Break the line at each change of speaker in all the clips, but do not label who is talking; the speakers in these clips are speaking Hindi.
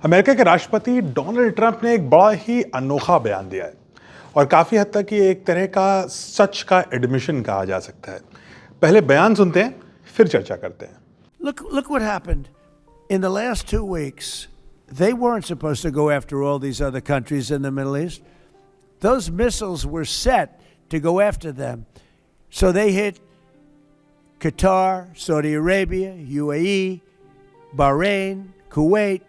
अमेरिका के राष्ट्रपति डोनाल्ड ट्रंप ने एक बड़ा ही अनोखा बयान दिया है और काफ़ी हद तक ये एक तरह का सच का एडमिशन कहा जा सकता है। पहले बयान सुनते हैं, फिर चर्चा करते हैं।
Look what happened in the last 2 weeks. They weren't supposed to go after all these other countries in the Middle East. Those missiles were set to go after them. So they hit Qatar, Saudi Arabia, UAE, Bahrain, Kuwait.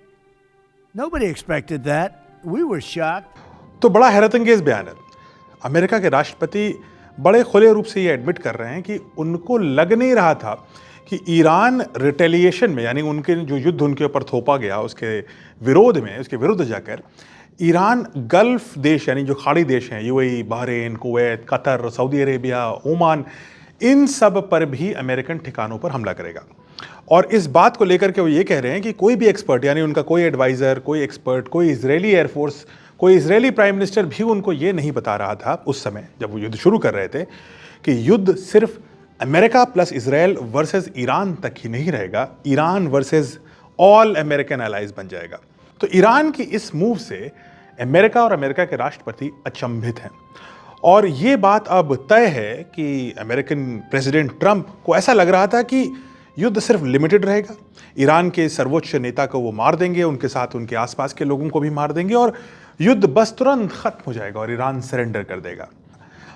Nobody expected that. We were shocked.
तो बड़ा हैरतअंगेज बयान है। अमेरिका के राष्ट्रपति बड़े खुले रूप से ये एडमिट कर रहे हैं कि उनको लग नहीं रहा था कि ईरान रिटेलिएशन में, यानी उनके जो युद्ध उनके ऊपर थोपा गया उसके विरोध में, उसके विरुद्ध जाकर ईरान गल्फ देश यानी जो खाड़ी देश हैं, UAE, Bahrain, Kuwait, Qatar, Saudi Arabia, Oman, इन सब पर भी अमेरिकन ठिकानों पर हमला करेगा। और इस बात को लेकर के वो ये कह रहे हैं कि कोई भी एक्सपर्ट, यानी उनका कोई एडवाइज़र, कोई एक्सपर्ट, कोई इजरायली एयरफोर्स, कोई इजरायली प्राइम मिनिस्टर भी उनको ये नहीं बता रहा था उस समय जब वो युद्ध शुरू कर रहे थे कि युद्ध सिर्फ America plus Israel versus Iran तक ही नहीं रहेगा, Iran versus all American allies बन जाएगा। तो ईरान की इस मूव से अमेरिका और अमेरिका के राष्ट्रपति अचंभित हैं और ये बात अब तय है कि अमेरिकन प्रेसिडेंट ट्रंप को ऐसा लग रहा था कि युद्ध सिर्फ लिमिटेड रहेगा, ईरान के सर्वोच्च नेता को वो मार देंगे, उनके साथ उनके आसपास के लोगों को भी मार देंगे और युद्ध बस तुरंत खत्म हो जाएगा और ईरान सरेंडर कर देगा।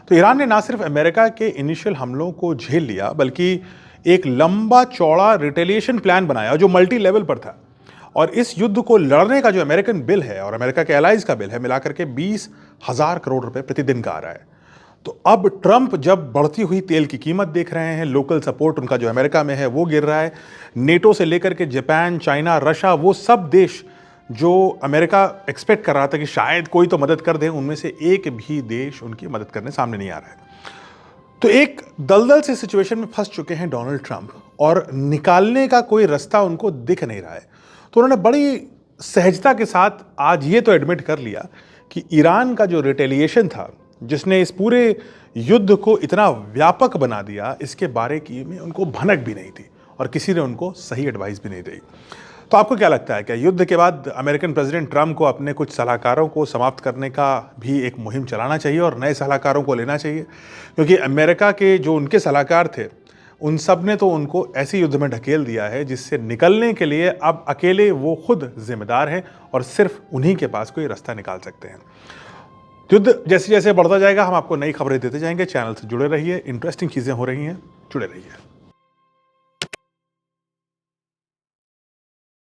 तो ईरान ने ना सिर्फ अमेरिका के इनिशियल हमलों को झेल लिया बल्कि एक लंबा चौड़ा रिटेलिएशन प्लान बनाया जो मल्टी लेवल पर था। और इस युद्ध को लड़ने का जो अमेरिकन बिल है और अमेरिका के एलाइज का बिल है, मिलाकर के 20,000 करोड़ रुपए प्रतिदिन का आ रहा है। तो अब ट्रंप जब बढ़ती हुई तेल की कीमत देख रहे हैं, लोकल सपोर्ट उनका जो अमेरिका में है वो गिर रहा है, नेटो से लेकर के जापान, चाइना, रशिया, वो सब देश जो अमेरिका एक्सपेक्ट कर रहा था कि शायद कोई तो मदद कर दे, उनमें से एक भी देश उनकी मदद करने सामने नहीं आ रहा है। तो एक दलदल से सिचुएशन में फंस चुके हैं डोनाल्ड ट्रंप और निकालने का कोई रास्ता उनको दिख नहीं रहा है। तो उन्होंने बड़ी सहजता के साथ आज ये तो एडमिट कर लिया कि ईरान का जो रिटेलिएशन था, जिसने इस पूरे युद्ध को इतना व्यापक बना दिया, इसके बारे में उनको भनक भी नहीं थी और किसी ने उनको सही एडवाइस भी नहीं दी। तो आपको क्या लगता है, क्या युद्ध के बाद अमेरिकन प्रेसिडेंट ट्रंप को अपने कुछ सलाहकारों को समाप्त करने का भी एक मुहिम चलाना चाहिए और नए सलाहकारों को लेना चाहिए? क्योंकि अमेरिका के जो उनके सलाहकार थे, उन सब ने तो उनको ऐसे युद्ध में ढकेल दिया है जिससे निकलने के लिए अब अकेले वो खुद जिम्मेदार हैं और सिर्फ उन्हीं के पास कोई रास्ता निकाल सकते हैं। युद्ध जैसे जैसे बढ़ता जाएगा हम आपको नई खबरें देते जाएंगे। चैनल से जुड़े रहिए, इंटरेस्टिंग चीज़ें हो रही हैं, जुड़े रहिए।